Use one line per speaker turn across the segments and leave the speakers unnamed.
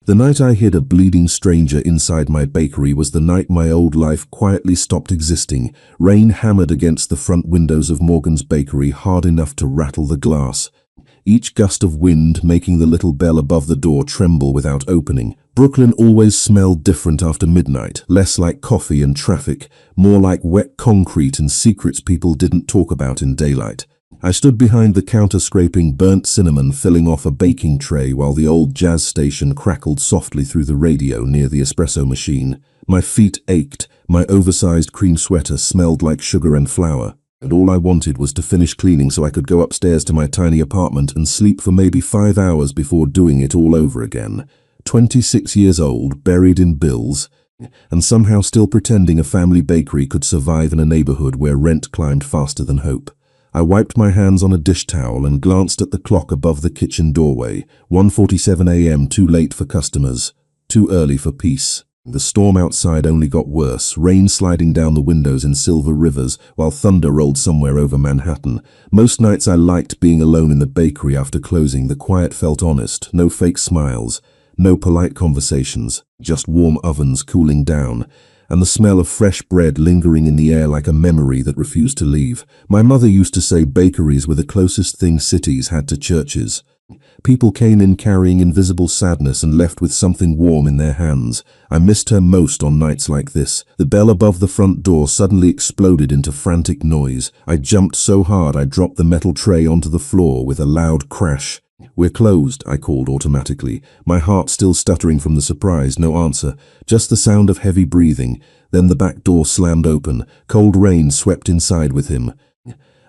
The night I hid a bleeding stranger inside my bakery was the night my old life quietly stopped existing. Rain hammered against the front windows of Morgan's bakery hard enough to rattle the glass, each gust of wind making the little bell above the door tremble without opening. Brooklyn always smelled different after midnight, less like coffee and traffic, more like wet concrete and secrets people didn't talk about in daylight. I stood behind the counter scraping burnt cinnamon filling off a baking tray while the old jazz station crackled softly through the radio near the espresso machine. My feet ached, my oversized cream sweater smelled like sugar and flour, and all I wanted was to finish cleaning so I could go upstairs to my tiny apartment and sleep for maybe 5 hours before doing it all over again. 26 years old, buried in bills, and somehow still pretending a family bakery could survive in a neighborhood where rent climbed faster than hope. I wiped my hands on a dish towel and glanced at the clock above the kitchen doorway. 1:47 a.m., too late for customers, too early for peace. The storm outside only got worse, rain sliding down the windows in silver rivers while thunder rolled somewhere over Manhattan. Most nights I liked being alone in the bakery after closing. The quiet felt honest, no fake smiles, no polite conversations, just warm ovens cooling down, and the smell of fresh bread lingering in the air like a memory that refused to leave. My mother used to say bakeries were the closest thing cities had to churches. People came in carrying invisible sadness and left with something warm in their hands. I missed her most on nights like this. The bell above the front door suddenly exploded into frantic noise. I jumped so hard I dropped the metal tray onto the floor with a loud crash. "We're closed," I called automatically, my heart still stuttering from the surprise. No answer, just the sound of heavy breathing. Then the back door slammed open. Cold rain swept inside with him.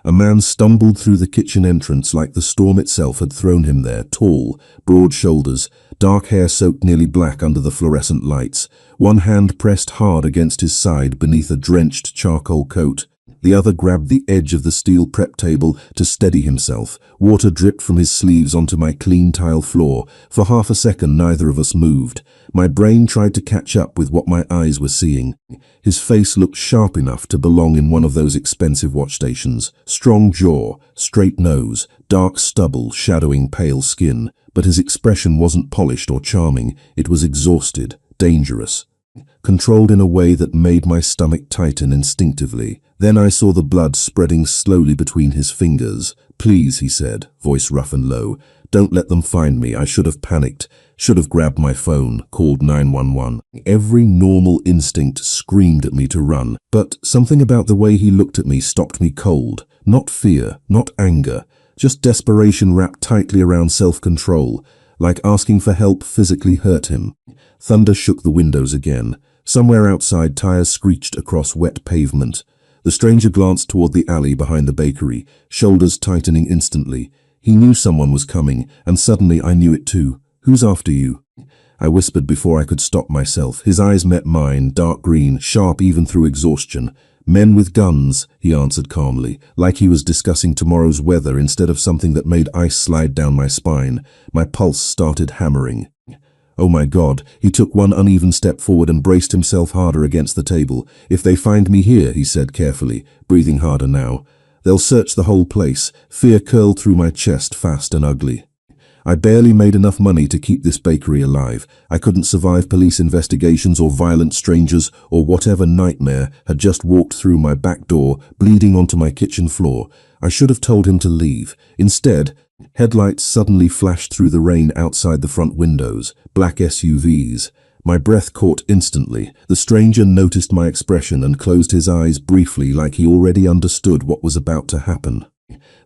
A man stumbled through the kitchen entrance like the storm itself had thrown him there, tall, broad shoulders, dark hair soaked nearly black under the fluorescent lights, one hand pressed hard against his side beneath a drenched charcoal coat. The other grabbed the edge of the steel prep table to steady himself. Water dripped from his sleeves onto my clean tile floor. For half a second, neither of us moved. My brain tried to catch up with what my eyes were seeing. His face looked sharp enough to belong in one of those expensive watch stations. Strong jaw, straight nose, dark stubble shadowing pale skin. But his expression wasn't polished or charming. It was exhausted, dangerous, controlled in a way that made my stomach tighten instinctively. Then I saw the blood spreading slowly between his fingers. "Please," he said, voice rough and low, "don't let them find me. I should have panicked, should have grabbed my phone, called 911. Every normal instinct screamed at me to run, but something about the way he looked at me stopped me cold. Not fear, not anger, just desperation wrapped tightly around self-control, like asking for help physically hurt him. Thunder shook the windows again. Somewhere outside, tires screeched across wet pavement. The stranger glanced toward the alley behind the bakery, shoulders tightening instantly. He knew someone was coming, and suddenly I knew it too. "Who's after you?" I whispered before I could stop myself. His eyes met mine, dark green, sharp even through exhaustion. "Men with guns," he answered calmly, like he was discussing tomorrow's weather instead of something that made ice slide down my spine. My pulse started hammering. Oh my God, he took one uneven step forward and braced himself harder against the table. "If they find me here," he said carefully, breathing harder now, "they'll search the whole place." Fear curled through my chest fast and ugly. I barely made enough money to keep this bakery alive. I couldn't survive police investigations or violent strangers or whatever nightmare had just walked through my back door, bleeding onto my kitchen floor. I should have told him to leave. Instead, headlights suddenly flashed through the rain outside the front windows, black SUVs. My breath caught instantly. The stranger noticed my expression and closed his eyes briefly like he already understood what was about to happen.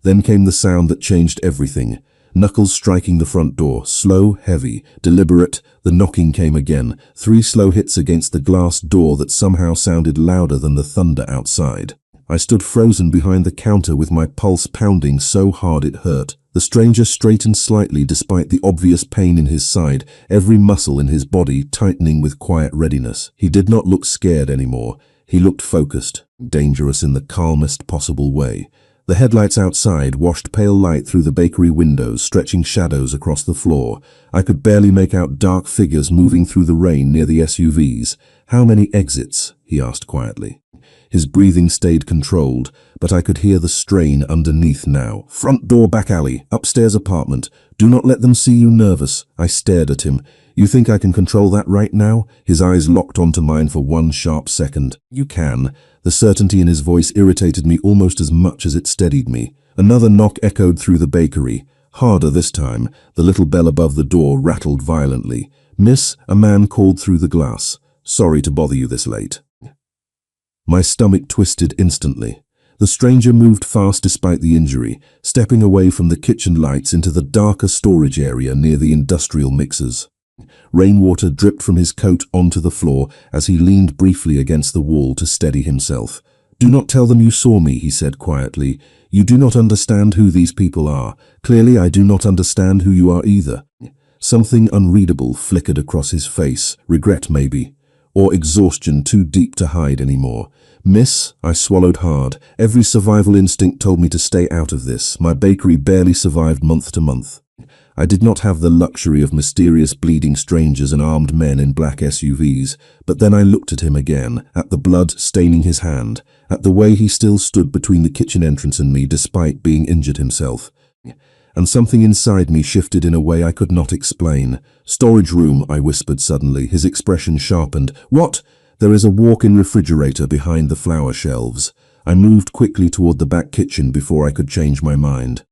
Then came the sound that changed everything. Knuckles striking the front door, slow, heavy, deliberate. The knocking came again, 3 slow hits against the glass door that somehow sounded louder than the thunder outside. I stood frozen behind the counter with my pulse pounding so hard it hurt. The stranger straightened slightly despite the obvious pain in his side, every muscle in his body tightening with quiet readiness. He did not look scared anymore. He looked focused, dangerous in the calmest possible way. The headlights outside washed pale light through the bakery windows, stretching shadows across the floor. I could barely make out dark figures moving through the rain near the SUVs. "How many exits?" he asked quietly. His breathing stayed controlled, but I could hear the strain underneath now. Front door, back alley, upstairs apartment. Do not let them see you nervous. I stared at him. You think I can control that right now? His eyes locked onto mine for one sharp second. You can. The certainty in his voice irritated me almost as much as it steadied me. Another knock echoed through the bakery. Harder this time. The little bell above the door rattled violently. Miss, a man called through the glass. Sorry to bother you this late. My stomach twisted instantly. The stranger moved fast despite the injury, stepping away from the kitchen lights into the darker storage area near the industrial mixers. Rainwater dripped from his coat onto the floor as he leaned briefly against the wall to steady himself. Do not tell them you saw me, he said quietly. You do not understand who these people are. Clearly, I do not understand who you are either. Something unreadable flickered across his face, regret maybe, or exhaustion too deep to hide anymore. Miss, I swallowed hard. Every survival instinct told me to stay out of this. My bakery barely survived month to month. I did not have the luxury of mysterious bleeding strangers and armed men in black SUVs, but then I looked at him again, at the blood staining his hand, at the way he still stood between the kitchen entrance and me despite being injured himself. And something inside me shifted in a way I could not explain. Storage room, I whispered suddenly, his expression sharpened. What? There is a walk-in refrigerator behind the flour shelves. I moved quickly toward the back kitchen before I could change my mind.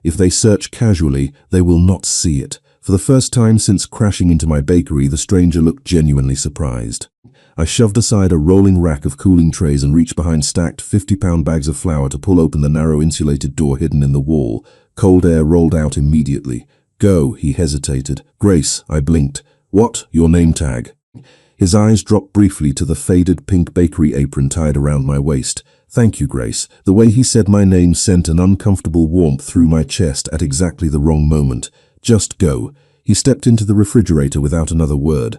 If they search casually, they will not see it. For the first time since crashing into my bakery, the stranger looked genuinely surprised. I shoved aside a rolling rack of cooling trays and reached behind stacked 50-pound bags of flour to pull open the narrow insulated door hidden in the wall. Cold air rolled out immediately. Go, he hesitated. Grace, I blinked. What? Your name tag? His eyes dropped briefly to the faded pink bakery apron tied around my waist. Thank you, Grace. The way he said my name sent an uncomfortable warmth through my chest at exactly the wrong moment. Just go. He stepped into the refrigerator without another word,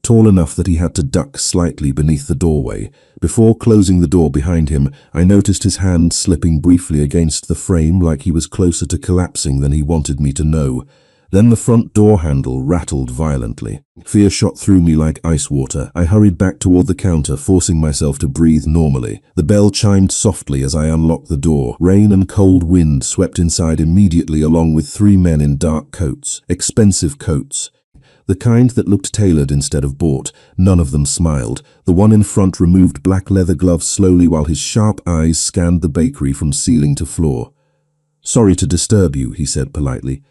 tall enough that he had to duck slightly beneath the doorway. Before closing the door behind him, I noticed his hand slipping briefly against the frame like he was closer to collapsing than he wanted me to know. Then the front door handle rattled violently. Fear shot through me like ice water. I hurried back toward the counter, forcing myself to breathe normally. The bell chimed softly as I unlocked the door. Rain and cold wind swept inside immediately along with 3 men in dark coats. Expensive coats. The kind that looked tailored instead of bought. None of them smiled. The one in front removed black leather gloves slowly while his sharp eyes scanned the bakery from ceiling to floor. Sorry to disturb you, he said politely,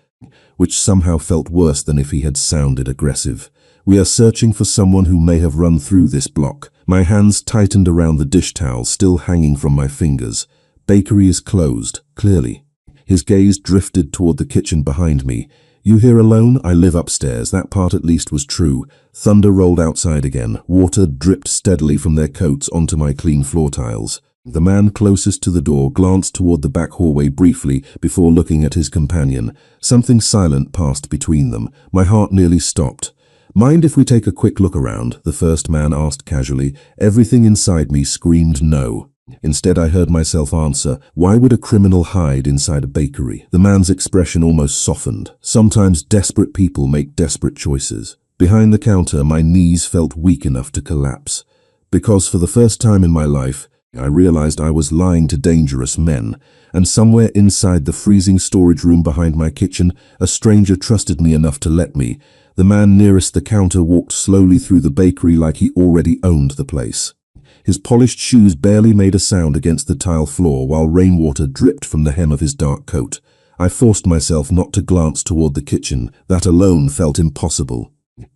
which somehow felt worse than if he had sounded aggressive. We are searching for someone who may have run through this block. My hands tightened around the dish towel still hanging from my fingers. Bakery is closed, clearly. His gaze drifted toward the kitchen behind me. You here alone? I live upstairs. That part at least was true. Thunder rolled outside again. Water dripped steadily from their coats onto my clean floor tiles. The man closest to the door glanced toward the back hallway briefly before looking at his companion. Something silent passed between them. My heart nearly stopped. Mind if we take a quick look around? The first man asked casually. Everything inside me screamed no. Instead, I heard myself answer, why would a criminal hide inside a bakery? The man's expression almost softened. Sometimes desperate people make desperate choices. Behind the counter, my knees felt weak enough to collapse. Because for the first time in my life, I realized I was lying to dangerous men, and somewhere inside the freezing storage room behind my kitchen, a stranger trusted me enough to let me. The man nearest the counter walked slowly through the bakery like he already owned the place. His polished shoes barely made a sound against the tile floor while rainwater dripped from the hem of his dark coat. I forced myself not to glance toward the kitchen. That alone felt impossible.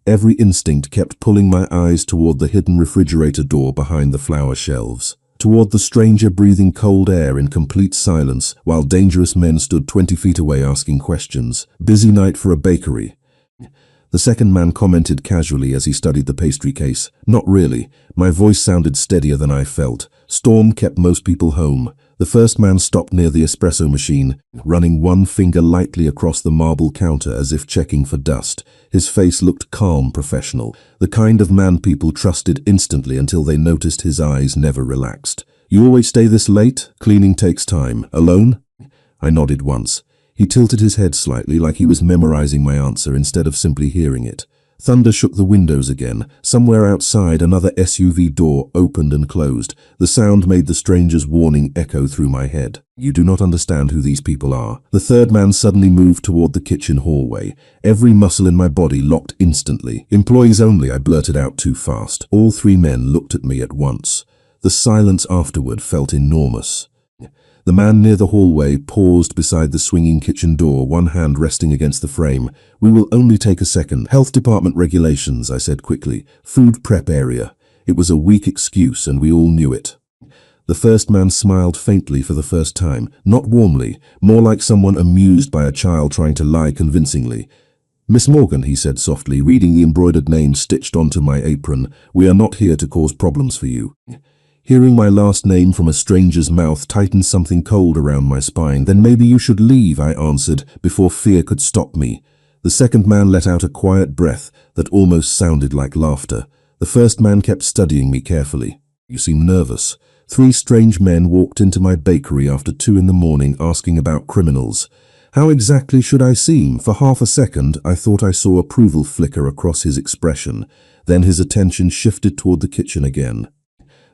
Every instinct kept pulling my eyes toward the hidden refrigerator door behind the flour shelves, toward the stranger breathing cold air in complete silence while dangerous men stood 20 feet away asking questions. Busy night for a bakery. The second man commented casually as he studied the pastry case. Not really. My voice sounded steadier than I felt. Storm kept most people home. The first man stopped near the espresso machine, running one finger lightly across the marble counter as if checking for dust. His face looked calm, professional, the kind of man people trusted instantly until they noticed his eyes never relaxed. You always stay this late? Cleaning takes time. Alone? I nodded once. He tilted his head slightly like he was memorizing my answer instead of simply hearing it. Thunder shook the windows again. Somewhere outside, another SUV door opened and closed. The sound made the stranger's warning echo through my head. You do not understand who these people are. The third man suddenly moved toward the kitchen hallway. Every muscle in my body locked instantly. Employees only, I blurted out too fast. All three men looked at me at once. The silence afterward felt enormous. The man near the hallway paused beside the swinging kitchen door, one hand resting against the frame. We will only take a second. Health department regulations, I said quickly. Food prep area. It was a weak excuse and we all knew it. The first man smiled faintly for the first time, not warmly, more like someone amused by a child trying to lie convincingly. Miss Morgan, he said softly, reading the embroidered name stitched onto my apron, we are not here to cause problems for you. Hearing my last name from a stranger's mouth tightened something cold around my spine. Then maybe you should leave, I answered, before fear could stop me. The second man let out a quiet breath that almost sounded like laughter. The first man kept studying me carefully. You seem nervous. Three strange men walked into my bakery after 2 in the morning asking about criminals. How exactly should I seem? For half a second, I thought I saw approval flicker across his expression. Then his attention shifted toward the kitchen again.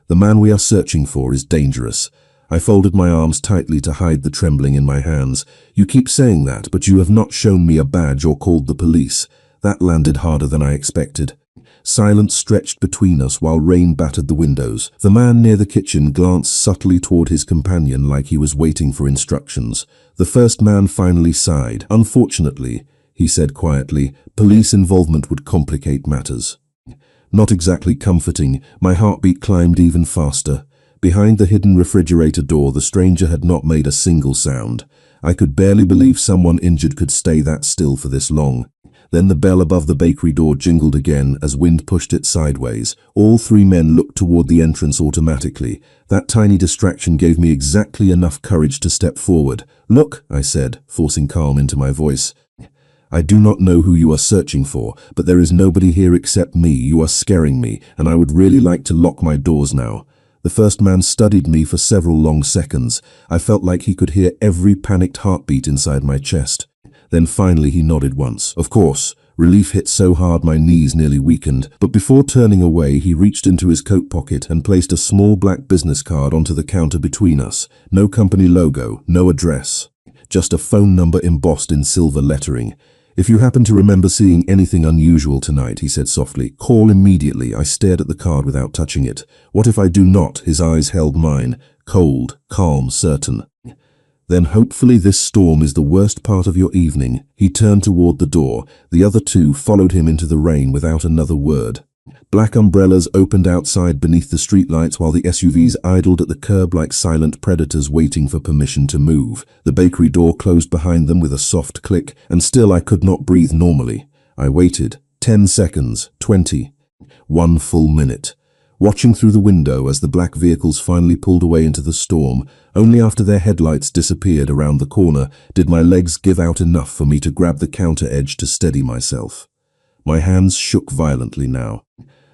The man we are searching for is dangerous. I folded my arms tightly to hide the trembling in my hands. You keep saying that, but you have not shown me a badge or called the police. That landed harder than I expected. Silence stretched between us while rain battered the windows. The man near the kitchen glanced subtly toward his companion like he was waiting for instructions. The first man finally sighed. Unfortunately, he said quietly, police involvement would complicate matters. Not exactly comforting, my heartbeat climbed even faster. Behind the hidden refrigerator door, the stranger had not made a single sound. I could barely believe someone injured could stay that still for this long. Then the bell above the bakery door jingled again as wind pushed it sideways. All three men looked toward the entrance automatically. That tiny distraction gave me exactly enough courage to step forward. Look, I said, forcing calm into my voice. I do not know who you are searching for, but there is nobody here except me. You are scaring me, and I would really like to lock my doors now. The first man studied me for several long seconds. I felt like he could hear every panicked heartbeat inside my chest. Then finally he nodded once. Of course, relief hit so hard my knees nearly weakened, but before turning away he reached into his coat pocket and placed a small black business card onto the counter between us. No company logo, no address. Just a phone number embossed in silver lettering. If you happen to remember seeing anything unusual tonight, he said softly, call immediately. I stared at the card without touching it. What if I do not? His eyes held mine. Cold, calm, certain. Then hopefully this storm is the worst part of your evening. He turned toward the door. The other two followed him into the rain without another word. Black umbrellas opened outside beneath the streetlights while the SUVs idled at the curb like silent predators waiting for permission to move. The bakery door closed behind them with a soft click, and still I could not breathe normally. I waited. 10 seconds, 20, 1 full minute. Watching through the window as the black vehicles finally pulled away into the storm, only after their headlights disappeared around the corner did my legs give out enough for me to grab the counter edge to steady myself. My hands shook violently now.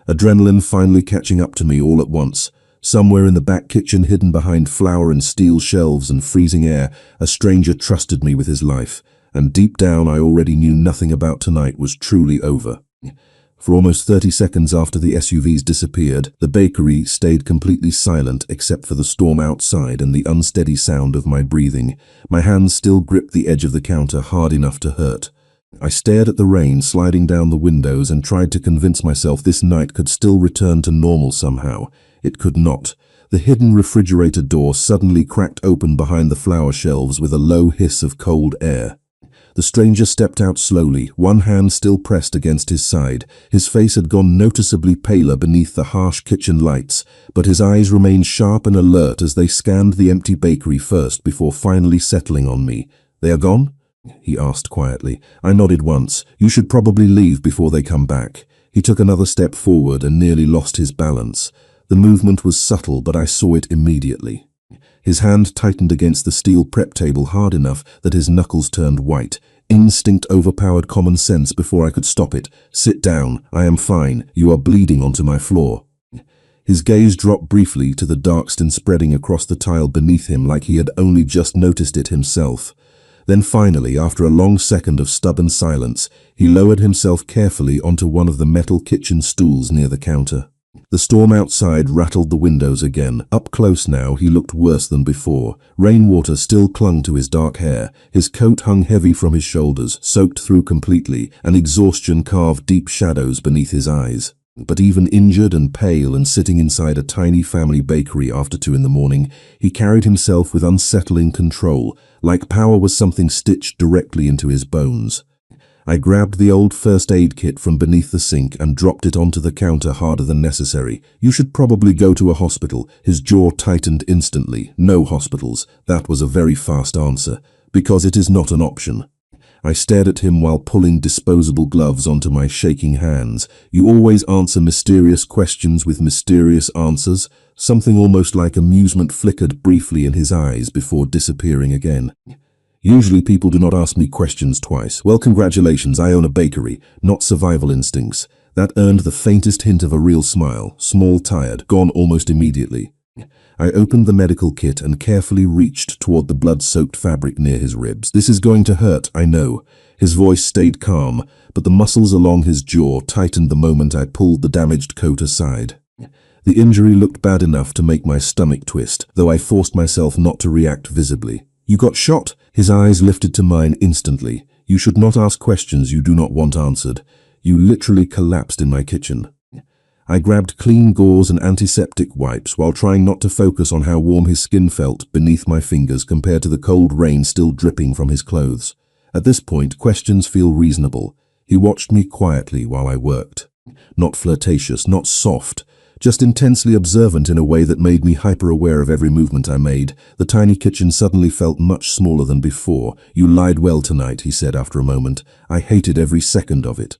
Adrenaline finally catching up to me all at once. Somewhere in the back kitchen, hidden behind flour and steel shelves and freezing air, a stranger trusted me with his life, and deep down I already knew nothing about tonight was truly over. For almost 30 seconds after the SUVs disappeared, the bakery stayed completely silent except for the storm outside and the unsteady sound of my breathing. My hands still gripped the edge of the counter hard enough to hurt. I stared at the rain sliding down the windows and tried to convince myself this night could still return to normal somehow. It could not. The hidden refrigerator door suddenly cracked open behind the flour shelves with a low hiss of cold air. The stranger stepped out slowly, one hand still pressed against his side. His face had gone noticeably paler beneath the harsh kitchen lights, but his eyes remained sharp and alert as they scanned the empty bakery first before finally settling on me. "They are gone?" he asked quietly. I nodded once. "You should probably leave before they come back." He took another step forward and nearly lost his balance. The movement was subtle, but I saw it immediately. His hand tightened against the steel prep table hard enough that his knuckles turned white. Instinct overpowered common sense before I could stop it. "Sit down. I am fine. You are bleeding onto my floor." His gaze dropped briefly to the dark stain spreading across the tile beneath him like he had only just noticed it himself. Then finally, after a long second of stubborn silence, he lowered himself carefully onto one of the metal kitchen stools near the counter. The storm outside rattled the windows again. Up close now, he looked worse than before. Rainwater still clung to his dark hair. His coat hung heavy from his shoulders, soaked through completely, and exhaustion carved deep shadows beneath his eyes. But even injured and pale and sitting inside a tiny family bakery after 2 in the morning, he carried himself with unsettling control, like power was something stitched directly into his bones. I grabbed the old first aid kit from beneath the sink and dropped it onto the counter harder than necessary. "You should probably go to a hospital." His jaw tightened instantly. "No hospitals." That was a very fast answer. "Because it is not an option." I stared at him while pulling disposable gloves onto my shaking hands. "You always answer mysterious questions with mysterious answers." Something almost like amusement flickered briefly in his eyes before disappearing again. "Usually people do not ask me questions twice." "Well, congratulations, I own a bakery, not survival instincts." That earned the faintest hint of a real smile. Small, tired, gone almost immediately. I opened the medical kit and carefully reached toward the blood-soaked fabric near his ribs. "This is going to hurt, I know." His voice stayed calm, but the muscles along his jaw tightened the moment I pulled the damaged coat aside. The injury looked bad enough to make my stomach twist, though I forced myself not to react visibly. "You got shot?" His eyes lifted to mine instantly. "You should not ask questions you do not want answered." "You literally collapsed in my kitchen." I grabbed clean gauze and antiseptic wipes while trying not to focus on how warm his skin felt beneath my fingers compared to the cold rain still dripping from his clothes. At this point, questions feel reasonable. He watched me quietly while I worked. Not flirtatious, not soft, just intensely observant in a way that made me hyper-aware of every movement I made. The tiny kitchen suddenly felt much smaller than before. "You lied well tonight," he said after a moment. "I hated every second of it.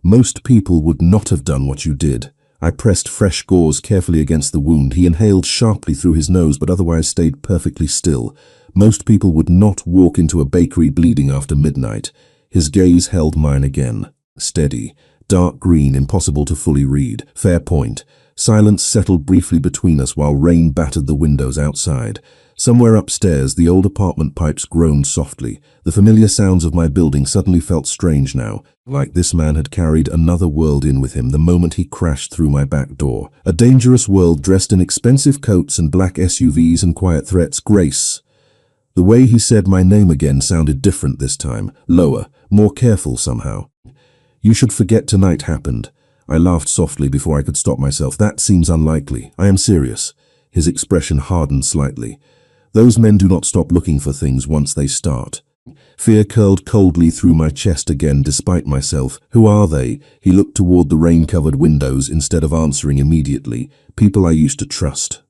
Most people would not have done what you did." I pressed fresh gauze carefully against the wound. He inhaled sharply through his nose but otherwise stayed perfectly still. "Most people would not walk into a bakery bleeding after midnight." His gaze held mine again. Steady, dark green, impossible to fully read. Fair point. Silence settled briefly between us while rain battered the windows outside. Somewhere upstairs, the old apartment pipes groaned softly. The familiar sounds of my building suddenly felt strange now, like this man had carried another world in with him the moment he crashed through my back door. A dangerous world dressed in expensive coats and black SUVs and quiet threats. "Grace." The way he said my name again sounded different this time, lower, more careful somehow. "You should forget tonight happened." I laughed softly before I could stop myself. "That seems unlikely." "I am serious." His expression hardened slightly. "Those men do not stop looking for things once they start." Fear curled coldly through my chest again despite myself. "Who are they?" He looked toward the rain-covered windows instead of answering immediately. "People I used to trust."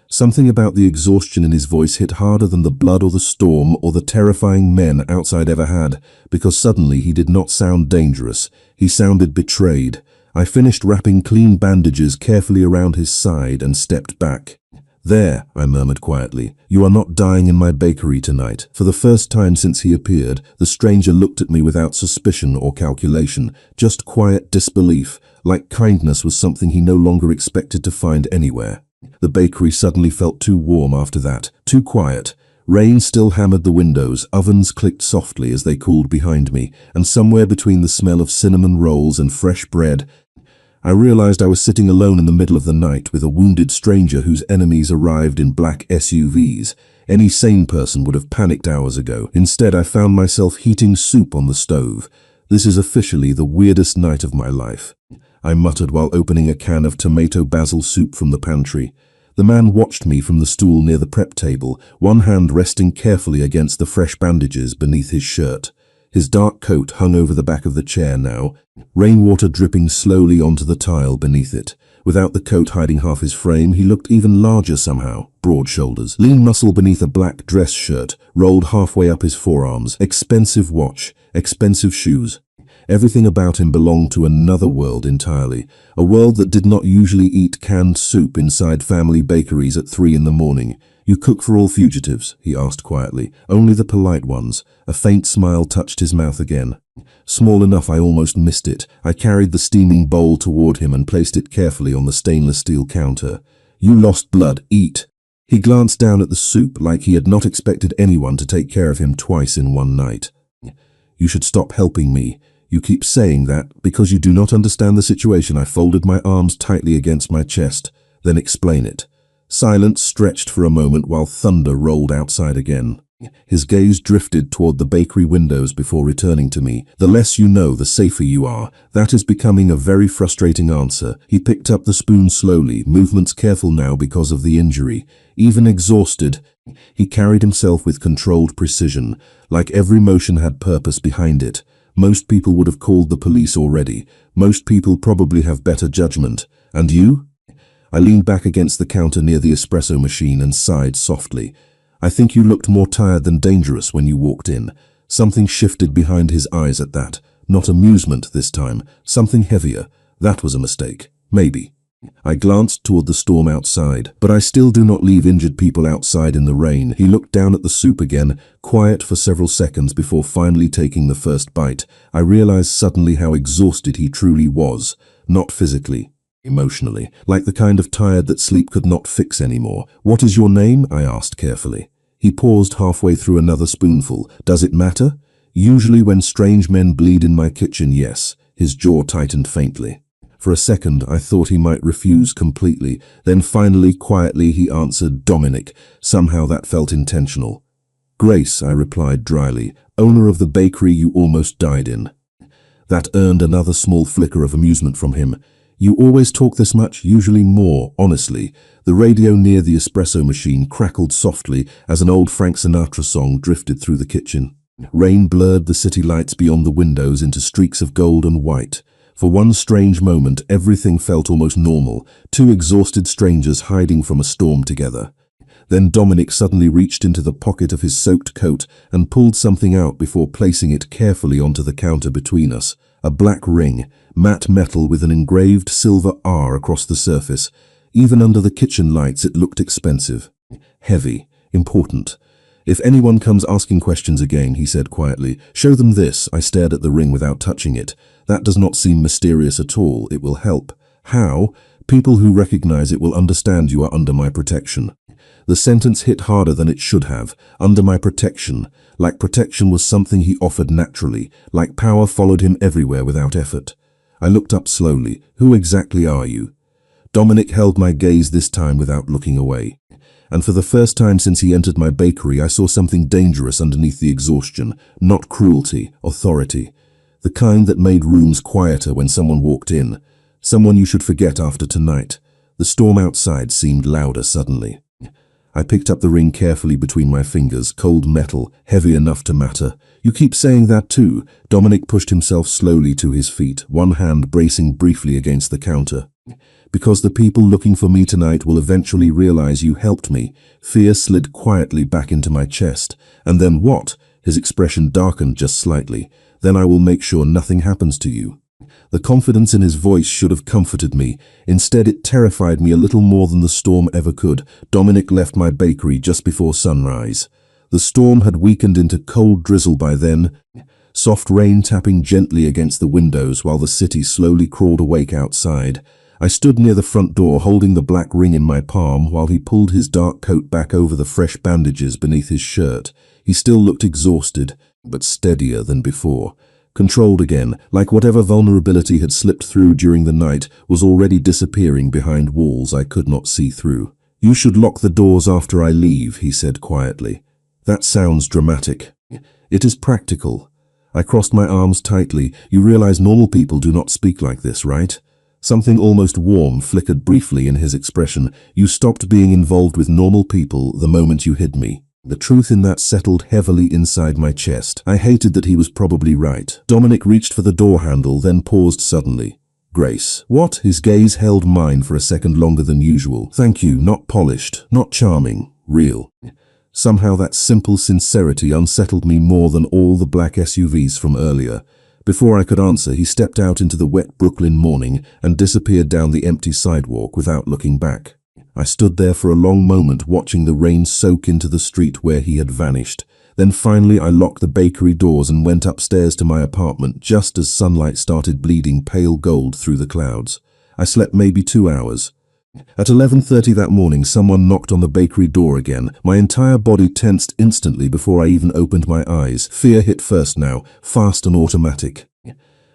Something about the exhaustion in his voice hit harder than the blood or the storm or the terrifying men outside ever had, because suddenly he did not sound dangerous. He sounded betrayed. I finished wrapping clean bandages carefully around his side and stepped back. "There," I murmured quietly. "You are not dying in my bakery tonight." For the first time since he appeared, the stranger looked at me without suspicion or calculation, just quiet disbelief, like kindness was something he no longer expected to find anywhere. The bakery suddenly felt too warm after that, too quiet. Rain still hammered the windows, ovens clicked softly as they cooled behind me, and somewhere between the smell of cinnamon rolls and fresh bread, I realized I was sitting alone in the middle of the night with a wounded stranger whose enemies arrived in black SUVs. Any sane person would have panicked hours ago. Instead, I found myself heating soup on the stove. "This is officially the weirdest night of my life," I muttered while opening a can of tomato basil soup from the pantry. The man watched me from the stool near the prep table, one hand resting carefully against the fresh bandages beneath his shirt. His dark coat hung over the back of the chair now, rainwater dripping slowly onto the tile beneath it. Without the coat hiding half his frame, he looked even larger somehow. Broad shoulders, lean muscle beneath a black dress shirt, rolled halfway up his forearms. Expensive watch, expensive shoes. Everything about him belonged to another world entirely, a world that did not usually eat canned soup inside family bakeries at 3 in the morning. "You cook for all fugitives?" he asked quietly. "Only the polite ones." A faint smile touched his mouth again. Small enough I almost missed it. I carried the steaming bowl toward him and placed it carefully on the stainless steel counter. "You lost blood. Eat." He glanced down at the soup like he had not expected anyone to take care of him twice in one night. You should stop helping me. You keep saying that because you do not understand the situation. I folded my arms tightly against my chest. Then explain it. Silence stretched for a moment while thunder rolled outside again. His gaze drifted toward the bakery windows before returning to me. The less you know, the safer you are. That is becoming a very frustrating answer. He picked up the spoon slowly, movements careful now because of the injury. Even exhausted, he carried himself with controlled precision, like every motion had purpose behind it. Most people would have called the police already. Most people probably have better judgment. And you? I leaned back against the counter near the espresso machine and sighed softly. I think you looked more tired than dangerous when you walked in. Something shifted behind his eyes at that. Not amusement this time. Something heavier. That was a mistake. Maybe. I glanced toward the storm outside, but I still do not leave injured people outside in the rain. He looked down at the soup again, quiet for several seconds before finally taking the first bite. I realized suddenly how exhausted he truly was. Not physically, emotionally, like the kind of tired that sleep could not fix anymore. What is your name? I asked carefully. He paused halfway through another spoonful. Does it matter? Usually when strange men bleed in my kitchen, yes. His jaw tightened faintly. For a second, I thought he might refuse completely. Then finally, quietly, he answered, Dominic. Somehow that felt intentional. Grace, I replied dryly, owner of the bakery you almost died in. That earned another small flicker of amusement from him. You always talk this much, usually more, honestly. The radio near the espresso machine crackled softly as an old Frank Sinatra song drifted through the kitchen. Rain blurred the city lights beyond the windows into streaks of gold and white. For one strange moment, everything felt almost normal, two exhausted strangers hiding from a storm together. Then Dominic suddenly reached into the pocket of his soaked coat and pulled something out before placing it carefully onto the counter between us. A black ring, matte metal with an engraved silver R across the surface. Even under the kitchen lights it looked expensive. Heavy, important. If anyone comes asking questions again, he said quietly, show them this. I stared at the ring without touching it. That does not seem mysterious at all. It will help. How? People who recognize it will understand you are under my protection. The sentence hit harder than it should have. Under my protection. Like protection was something he offered naturally. Like power followed him everywhere without effort. I looked up slowly. Who exactly are you? Dominic held my gaze this time without looking away. And for the first time since he entered my bakery, I saw something dangerous underneath the exhaustion. Not cruelty, authority. The kind that made rooms quieter when someone walked in. Someone you should forget after tonight. The storm outside seemed louder suddenly. I picked up the ring carefully between my fingers, cold metal, heavy enough to matter. You keep saying that too. Dominic pushed himself slowly to his feet, one hand bracing briefly against the counter. Because the people looking for me tonight will eventually realize you helped me. Fear slid quietly back into my chest. And then what? His expression darkened just slightly. Then I will make sure nothing happens to you. The confidence in his voice should have comforted me. Instead, it terrified me a little more than the storm ever could. Dominic left my bakery just before sunrise. The storm had weakened into cold drizzle by then, soft rain tapping gently against the windows while the city slowly crawled awake outside. I stood near the front door holding the black ring in my palm while he pulled his dark coat back over the fresh bandages beneath his shirt. He still looked exhausted, but steadier than before. Controlled again, like whatever vulnerability had slipped through during the night was already disappearing behind walls I could not see through. You should lock the doors after I leave, he said quietly. That sounds dramatic. It is practical. I crossed my arms tightly. You realize normal people do not speak like this, right? Something almost warm flickered briefly in his expression. You stopped being involved with normal people the moment you hid me. The truth in that settled heavily inside my chest. I hated that he was probably right. Dominic reached for the door handle, then paused suddenly. Grace. What? His gaze held mine for a second longer than usual. Thank you. Not polished, not charming, real. Somehow that simple sincerity unsettled me more than all the black SUVs from earlier. Before I could answer, he stepped out into the wet Brooklyn morning and disappeared down the empty sidewalk without looking back. I stood there for a long moment watching the rain soak into the street where he had vanished. Then finally I locked the bakery doors and went upstairs to my apartment just as sunlight started bleeding pale gold through the clouds. I slept maybe 2 hours. At 11:30 that morning, someone knocked on the bakery door again. My entire body tensed instantly before I even opened my eyes. Fear hit first now, fast and automatic.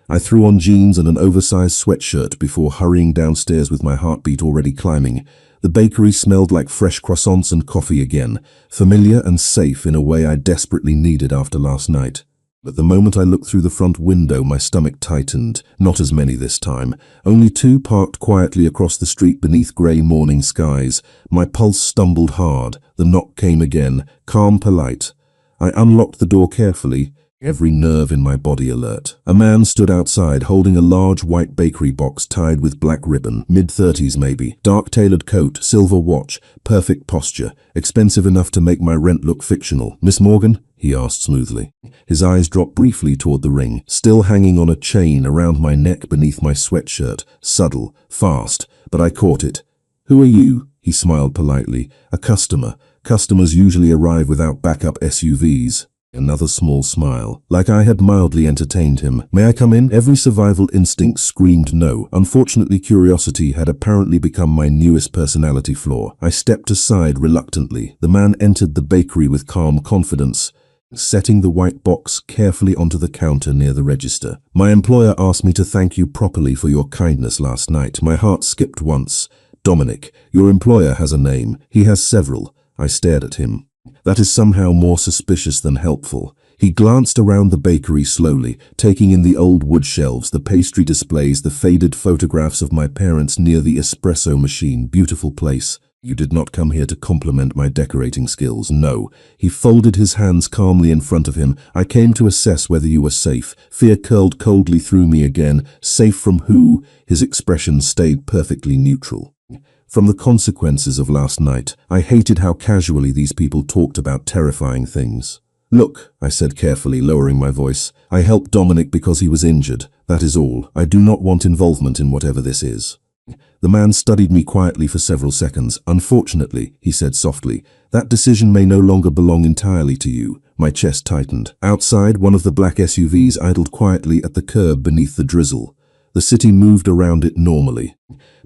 I threw on jeans and an oversized sweatshirt before hurrying downstairs with my heartbeat already climbing. The bakery smelled like fresh croissants and coffee again, familiar and safe in a way I desperately needed after last night. But the moment I looked through the front window, my stomach tightened. Not as many this time. Only two parked quietly across the street beneath grey morning skies. My pulse stumbled hard. The knock came again, calm, polite. I unlocked the door carefully, every nerve in my body alert. A man stood outside holding a large white bakery box tied with black ribbon, mid-30s maybe, dark tailored coat, silver watch, perfect posture, expensive enough to make my rent look fictional. "Miss Morgan?" he asked smoothly. His eyes dropped briefly toward the ring, still hanging on a chain around my neck beneath my sweatshirt, subtle, fast, but I caught it. "Who are you?" He smiled politely. "A customer. Customers usually arrive without backup SUVs. Another small smile, like I had mildly entertained him. "May I come in?" Every survival instinct screamed no. Unfortunately, curiosity had apparently become my newest personality flaw. I stepped aside reluctantly. The man entered the bakery with calm confidence, setting the white box carefully onto the counter near the register. "My employer asked me to thank you properly for your kindness last night." My heart skipped once. "Dominic, your employer has a name. He has several." I stared at him. That is somehow more suspicious than helpful. He glanced around the bakery slowly, taking in the old wood shelves, the pastry displays, the faded photographs of my parents near the espresso machine. Beautiful place. "You did not come here to compliment my decorating skills." "No." He folded his hands calmly in front of him. "I came to assess whether you were safe." Fear curled coldly through me again. Safe from who? His expression stayed perfectly neutral. From the consequences of last night. I hated how casually these people talked about terrifying things. "Look," I said carefully, lowering my voice. "I helped Dominic because he was injured. That is all. I do not want involvement in whatever this is." The man studied me quietly for several seconds. "Unfortunately," he said softly, "that decision may no longer belong entirely to you." My chest tightened. Outside, one of the black SUVs idled quietly at the curb beneath the drizzle. The city moved around it normally.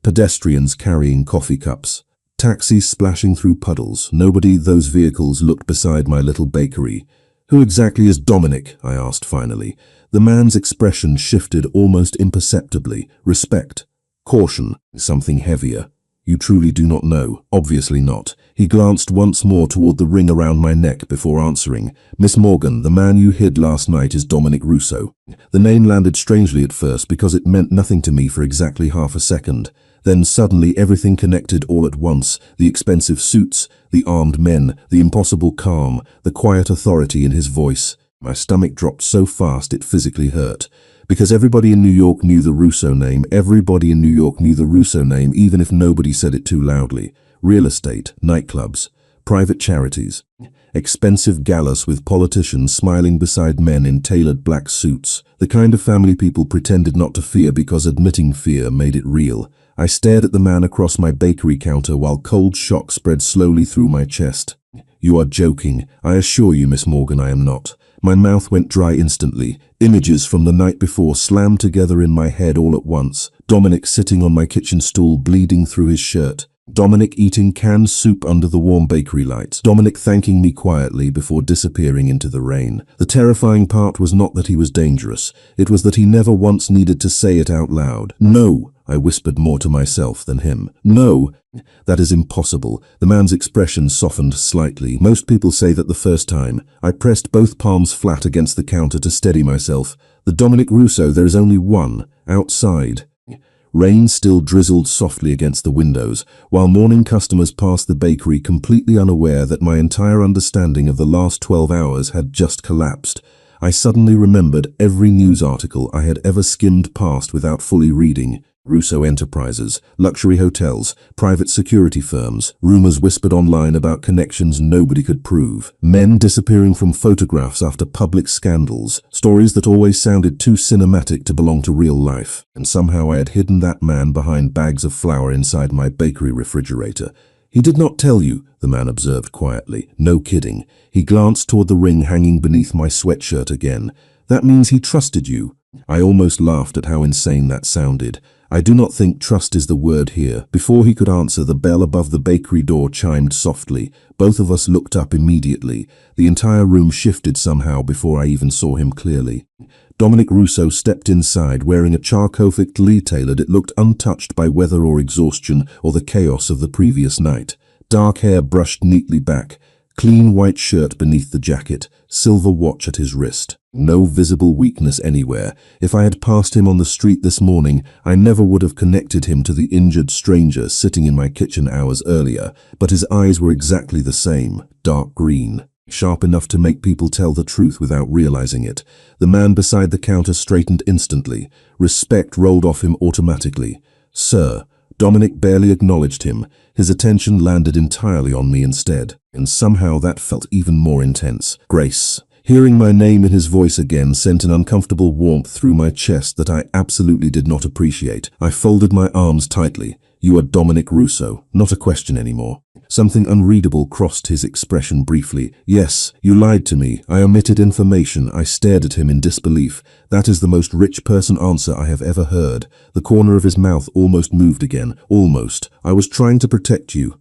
Pedestrians carrying coffee cups. Taxis splashing through puddles. Nobody those vehicles looked beside my little bakery. "Who exactly is Dominic?" I asked finally. The man's expression shifted almost imperceptibly. Respect. Caution. Something heavier. "You truly do not know?" "Obviously not." He glanced once more toward the ring around my neck before answering. "Miss Morgan, the man you hid last night is Dominic Russo." The name landed strangely at first because it meant nothing to me for exactly half a second. Then suddenly everything connected all at once. The expensive suits, the armed men, the impossible calm, the quiet authority in his voice. My stomach dropped so fast it physically hurt. Because everybody in New York knew the Russo name. Everybody in New York knew the Russo name, even if nobody said it too loudly. Real estate, nightclubs, private charities, expensive galas with politicians smiling beside men in tailored black suits. The kind of family people pretended not to fear because admitting fear made it real. I stared at the man across my bakery counter while cold shock spread slowly through my chest. "You are joking. I assure you, Miss Morgan, I am not." My mouth went dry instantly. Images from the night before slammed together in my head all at once. Dominic sitting on my kitchen stool, bleeding through his shirt. Dominic eating canned soup under the warm bakery lights. Dominic thanking me quietly before disappearing into the rain. The terrifying part was not that he was dangerous. It was that he never once needed to say it out loud. "No," I whispered more to myself than him. "No." "That is impossible." The man's expression softened slightly. "Most people say that the first time." I pressed both palms flat against the counter to steady myself. "The Dominic Russo, there is only one. Outside." Rain still drizzled softly against the windows, while morning customers passed the bakery completely unaware that my entire understanding of the last 12 hours had just collapsed. I suddenly remembered every news article I had ever skimmed past without fully reading. Russo Enterprises, luxury hotels, private security firms, rumors whispered online about connections nobody could prove, men disappearing from photographs after public scandals, stories that always sounded too cinematic to belong to real life. And somehow I had hidden that man behind bags of flour inside my bakery refrigerator. "He did not tell you," the man observed quietly. "No kidding." He glanced toward the ring hanging beneath my sweatshirt again. "That means he trusted you." I almost laughed at how insane that sounded. I do not think trust is the word here. Before he could answer, the bell above the bakery door chimed softly. Both of us looked up immediately. The entire room shifted somehow before I even saw him clearly. Dominic Russo stepped inside, wearing a perfectly tailored. It looked untouched by weather or exhaustion or the chaos of the previous night. Dark hair brushed neatly back, clean white shirt beneath the jacket, silver watch at his wrist. No visible weakness anywhere. If I had passed him on the street this morning, I never would have connected him to the injured stranger sitting in my kitchen hours earlier, but his eyes were exactly the same, dark green. Sharp enough to make people tell the truth without realizing it. The man beside the counter straightened instantly. Respect rolled off him automatically. "Sir." Dominic barely acknowledged him. His attention landed entirely on me instead, and somehow that felt even more intense. "Grace." Hearing my name in his voice again sent an uncomfortable warmth through my chest that I absolutely did not appreciate. I folded my arms tightly. "You are Dominic Russo." Not a question anymore. Something unreadable crossed his expression briefly. "Yes, you lied to me. I omitted information." I stared at him in disbelief. That is the most rich person answer I have ever heard. The corner of his mouth almost moved again. "Almost. I was trying to protect you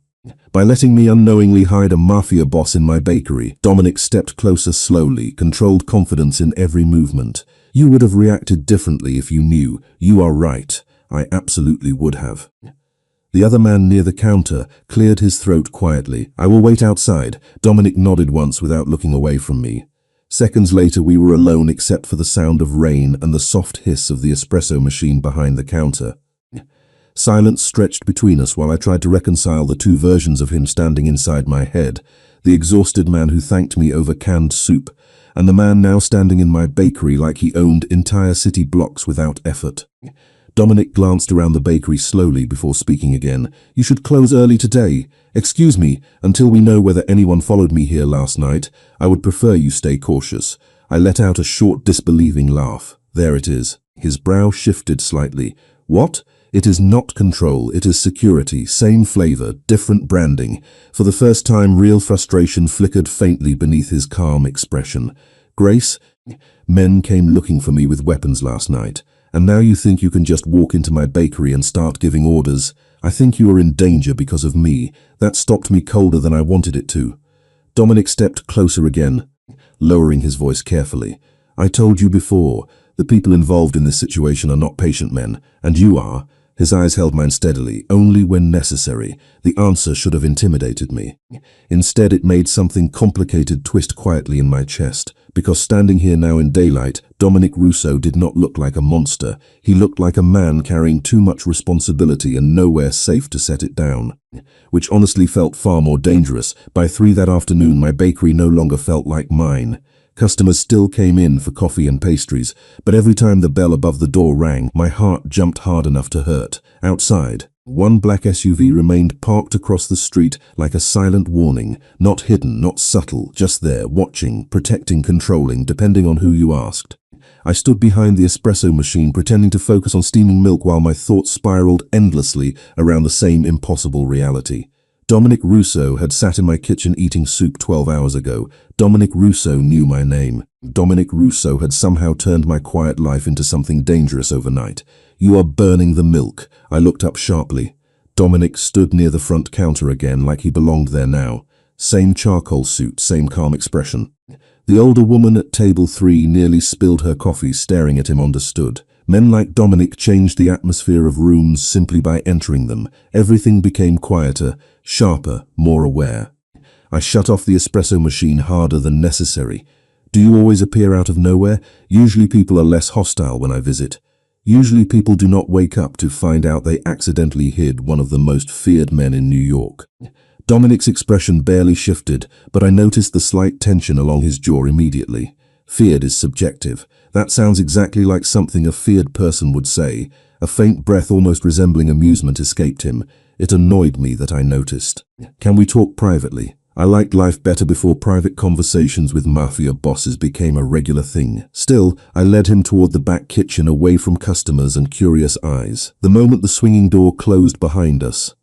by letting me unknowingly hide a mafia boss in my bakery." Dominic stepped closer slowly, controlled confidence in every movement. "You would have reacted differently if you knew." "You are right. I absolutely would have." The other man near the counter cleared his throat quietly. "I will wait outside." Dominic nodded once without looking away from me. Seconds later we were alone except for the sound of rain and the soft hiss of the espresso machine behind the counter. Silence stretched between us while I tried to reconcile the two versions of him standing inside my head. The exhausted man who thanked me over canned soup, and the man now standing in my bakery like he owned entire city blocks without effort. Dominic glanced around the bakery slowly before speaking again. "You should close early today." "Excuse me, until we know whether anyone followed me here last night, I would prefer you stay cautious." I let out a short, disbelieving laugh. "There it is." His brow shifted slightly. "What?" "It is not control, it is security. Same flavor, different branding." For the first time, real frustration flickered faintly beneath his calm expression. "Grace, men came looking for me with weapons last night. And now you think you can just walk into my bakery and start giving orders? I think you are in danger because of me. That stopped me colder than I wanted it to." Dominic stepped closer again, lowering his voice carefully. "I told you before, the people involved in this situation are not patient men, and you are." His eyes held mine steadily, "only when necessary." The answer should have intimidated me. Instead, it made something complicated twist quietly in my chest. Because standing here now in daylight, Dominic Russo did not look like a monster. He looked like a man carrying too much responsibility and nowhere safe to set it down. Which honestly felt far more dangerous. By 3 that afternoon, my bakery no longer felt like mine. Customers still came in for coffee and pastries, but every time the bell above the door rang, my heart jumped hard enough to hurt. Outside, one black SUV remained parked across the street like a silent warning. Not hidden, not subtle, just there, watching, protecting, controlling, depending on who you asked. I stood behind the espresso machine pretending to focus on steaming milk while my thoughts spiraled endlessly around the same impossible reality. Dominic Russo had sat in my kitchen eating soup 12 hours ago. Dominic Russo knew my name. Dominic Russo had somehow turned my quiet life into something dangerous overnight. "You are burning the milk." I looked up sharply. Dominic stood near the front counter again like he belonged there now. Same charcoal suit, same calm expression. The older woman at table 3 nearly spilled her coffee, staring at him understood. Men like Dominic changed the atmosphere of rooms simply by entering them. Everything became quieter, sharper, more aware. I shut off the espresso machine harder than necessary. "Do you always appear out of nowhere?" "Usually people are less hostile when I visit." "Usually people do not wake up to find out they accidentally hid one of the most feared men in New York." Dominic's expression barely shifted, but I noticed the slight tension along his jaw immediately. Feared is subjective. That sounds exactly like something a feared person would say. A faint breath almost resembling amusement escaped him. It annoyed me that I noticed. "Can we talk privately?" I liked life better before private conversations with mafia bosses became a regular thing. Still, I led him toward the back kitchen away from customers and curious eyes. The moment the swinging door closed behind us,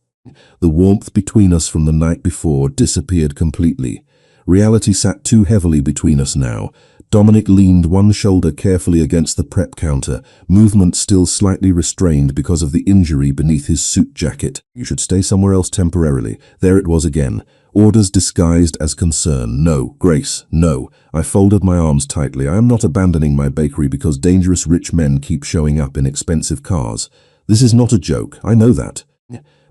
the warmth between us from the night before disappeared completely. Reality sat too heavily between us now. Dominic leaned one shoulder carefully against the prep counter, movement still slightly restrained because of the injury beneath his suit jacket. You should stay somewhere else temporarily. There it was again. Orders disguised as concern. No, Grace, no. I folded my arms tightly. I am not abandoning my bakery because dangerous rich men keep showing up in expensive cars. This is not a joke. I know that.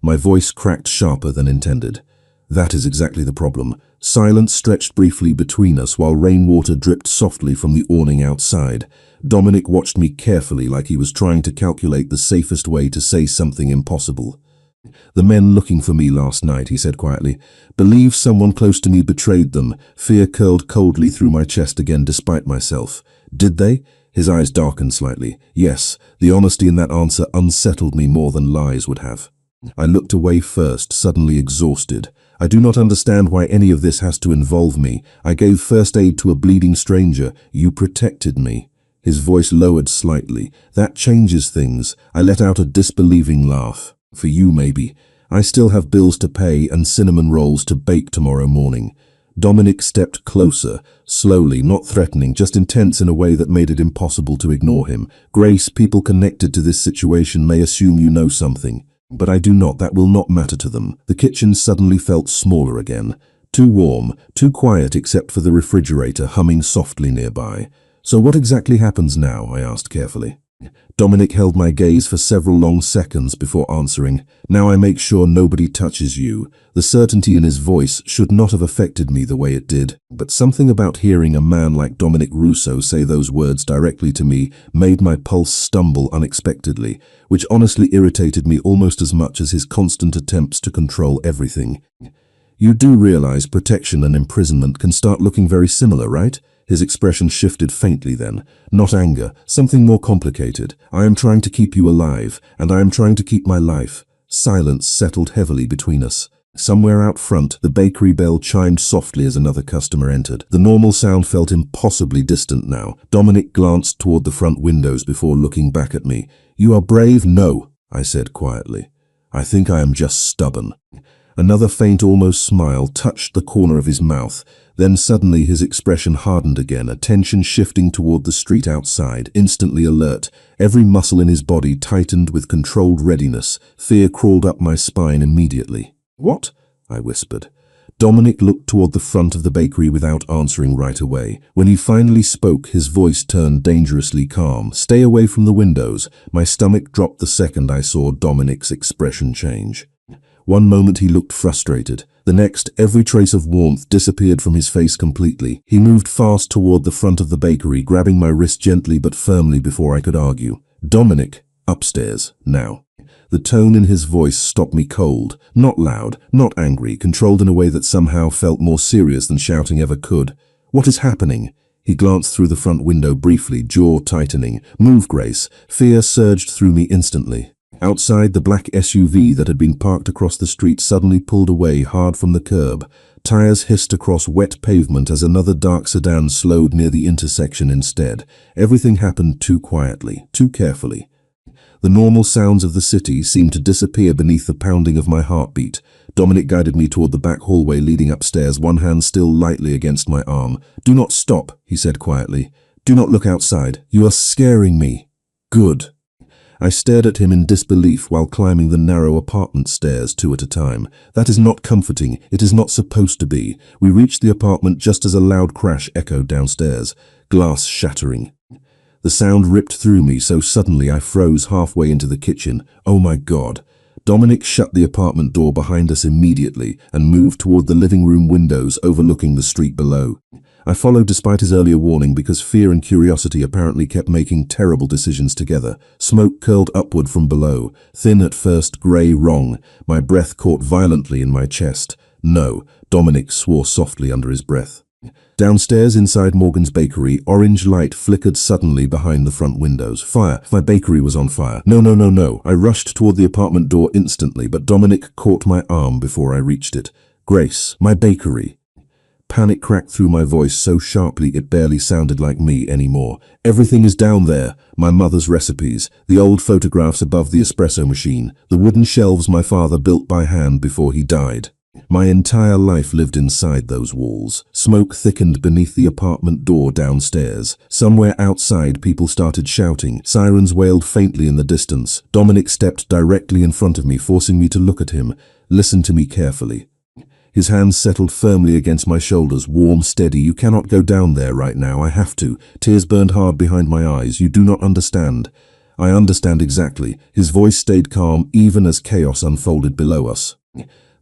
My voice cracked sharper than intended. That is exactly the problem. Silence stretched briefly between us while rainwater dripped softly from the awning outside. Dominic watched me carefully like he was trying to calculate the safest way to say something impossible. The men looking for me last night, he said quietly, believe someone close to me betrayed them. Fear curled coldly through my chest again despite myself. Did they? His eyes darkened slightly. Yes, the honesty in that answer unsettled me more than lies would have. I looked away first, suddenly exhausted. I do not understand why any of this has to involve me. I gave first aid to a bleeding stranger. You protected me. His voice lowered slightly. That changes things. I let out a disbelieving laugh. For you, maybe. I still have bills to pay and cinnamon rolls to bake tomorrow morning. Dominic stepped closer, slowly, not threatening, just intense in a way that made it impossible to ignore him. Grace, people connected to this situation may assume you know something. But I do not. That will not matter to them. The kitchen suddenly felt smaller again. Too warm, too quiet except for the refrigerator humming softly nearby. So what exactly happens now? I asked carefully. Dominic held my gaze for several long seconds before answering. Now I make sure nobody touches you. The certainty in his voice should not have affected me the way it did, but something about hearing a man like Dominic Russo say those words directly to me made my pulse stumble unexpectedly, which honestly irritated me almost as much as his constant attempts to control everything. You do realize protection and imprisonment can start looking very similar, right? His expression shifted faintly then. Not anger, something more complicated. I am trying to keep you alive, and I am trying to keep my life. Silence settled heavily between us. Somewhere out front, the bakery bell chimed softly as another customer entered. The normal sound felt impossibly distant now. Dominic glanced toward the front windows before looking back at me. You are brave? No, I said quietly. I think I am just stubborn. Another faint, almost smile touched the corner of his mouth. Then suddenly his expression hardened again, attention shifting toward the street outside, instantly alert. Every muscle in his body tightened with controlled readiness. Fear crawled up my spine immediately. What? I whispered. Dominic looked toward the front of the bakery without answering right away. When he finally spoke, his voice turned dangerously calm. Stay away from the windows. My stomach dropped the second I saw Dominic's expression change. One moment he looked frustrated. The next, every trace of warmth disappeared from his face completely. He moved fast toward the front of the bakery, grabbing my wrist gently but firmly before I could argue. Dominic, upstairs, now. The tone in his voice stopped me cold. Not loud, not angry, controlled in a way that somehow felt more serious than shouting ever could. What is happening? He glanced through the front window briefly, jaw tightening. Move, Grace. Fear surged through me instantly. Outside, the black SUV that had been parked across the street suddenly pulled away hard from the curb. Tires hissed across wet pavement as another dark sedan slowed near the intersection instead. Everything happened too quietly, too carefully. The normal sounds of the city seemed to disappear beneath the pounding of my heartbeat. Dominic guided me toward the back hallway leading upstairs, one hand still lightly against my arm. Do not stop, he said quietly. Do not look outside. You are scaring me. Good. I stared at him in disbelief while climbing the narrow apartment stairs 2 at a time. That is not comforting. It is not supposed to be. We reached the apartment just as a loud crash echoed downstairs, glass shattering. The sound ripped through me so suddenly I froze halfway into the kitchen. Oh my God. Dominic shut the apartment door behind us immediately and moved toward the living room windows overlooking the street below. I followed despite his earlier warning because fear and curiosity apparently kept making terrible decisions together. Smoke curled upward from below, thin at first, grey wrong. My breath caught violently in my chest. No, Dominic swore softly under his breath. Downstairs inside Morgan's bakery, orange light flickered suddenly behind the front windows. Fire. My bakery was on fire. No. I rushed toward the apartment door instantly, but Dominic caught my arm before I reached it. Grace, my bakery. Panic cracked through my voice so sharply it barely sounded like me anymore. Everything is down there. My mother's recipes, the old photographs above the espresso machine, the wooden shelves my father built by hand before he died. My entire life lived inside those walls. Smoke thickened beneath the apartment door downstairs. Somewhere outside, people started shouting. Sirens wailed faintly in the distance. Dominic stepped directly in front of me, forcing me to look at him. Listen to me carefully. His hands settled firmly against my shoulders, warm, steady. You cannot go down there right now. I have to. Tears burned hard behind my eyes. You do not understand. I understand exactly. His voice stayed calm even as chaos unfolded below us.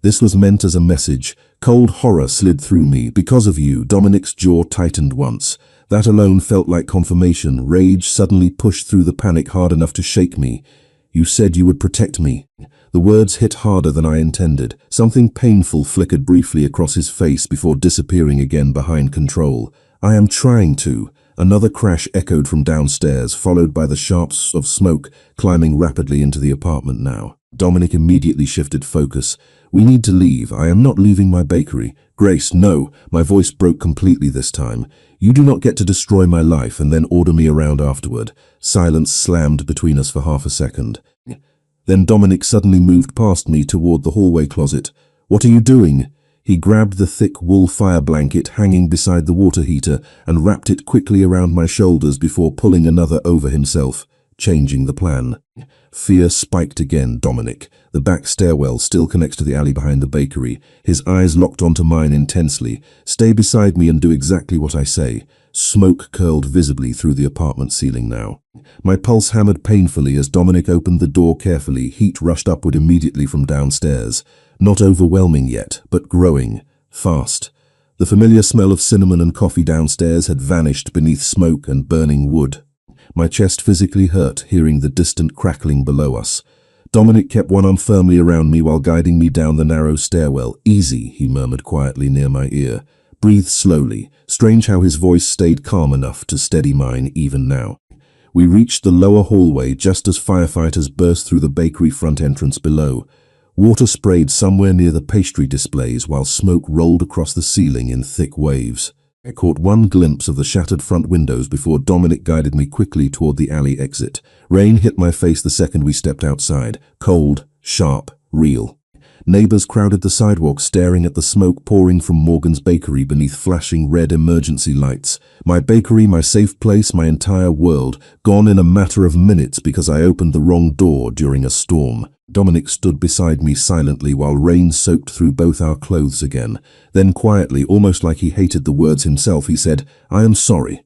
This was meant as a message. Cold horror slid through me. Because of you, Dominic's jaw tightened once. That alone felt like confirmation. Rage suddenly pushed through the panic hard enough to shake me. You said you would protect me. The words hit harder than I intended. Something painful flickered briefly across his face before disappearing again behind control. I am trying to. Another crash echoed from downstairs, followed by the sharps of smoke climbing rapidly into the apartment now. Dominic immediately shifted focus. We need to leave. I am not leaving my bakery. Grace, no. My voice broke completely this time. You do not get to destroy my life and then order me around afterward. Silence slammed between us for half a second. Then Dominic suddenly moved past me toward the hallway closet. What are you doing? He grabbed the thick wool fire blanket hanging beside the water heater and wrapped it quickly around my shoulders before pulling another over himself, changing the plan. Fear spiked again. Dominic. The back stairwell still connects to the alley behind the bakery. His eyes locked onto mine intensely. Stay beside me and do exactly what I say. Smoke curled visibly through the apartment ceiling now. My pulse hammered painfully as Dominic opened the door carefully. Heat rushed upward immediately from downstairs. Not overwhelming yet, but growing. Fast. The familiar smell of cinnamon and coffee downstairs had vanished beneath smoke and burning wood. My chest physically hurt, hearing the distant crackling below us. Dominic kept one arm firmly around me while guiding me down the narrow stairwell. Easy, he murmured quietly near my ear. Breathe slowly. Strange how his voice stayed calm enough to steady mine even now. We reached the lower hallway just as firefighters burst through the bakery front entrance below. Water sprayed somewhere near the pastry displays while smoke rolled across the ceiling in thick waves. I caught one glimpse of the shattered front windows before Dominic guided me quickly toward the alley exit. Rain hit my face the second we stepped outside. Cold, sharp, real. Neighbors crowded the sidewalk, staring at the smoke pouring from Morgan's bakery beneath flashing red emergency lights. My bakery, my safe place, my entire world, gone in a matter of minutes because I opened the wrong door during a storm. Dominic stood beside me silently while rain soaked through both our clothes again. Then quietly, almost like he hated the words himself, he said, "I am sorry.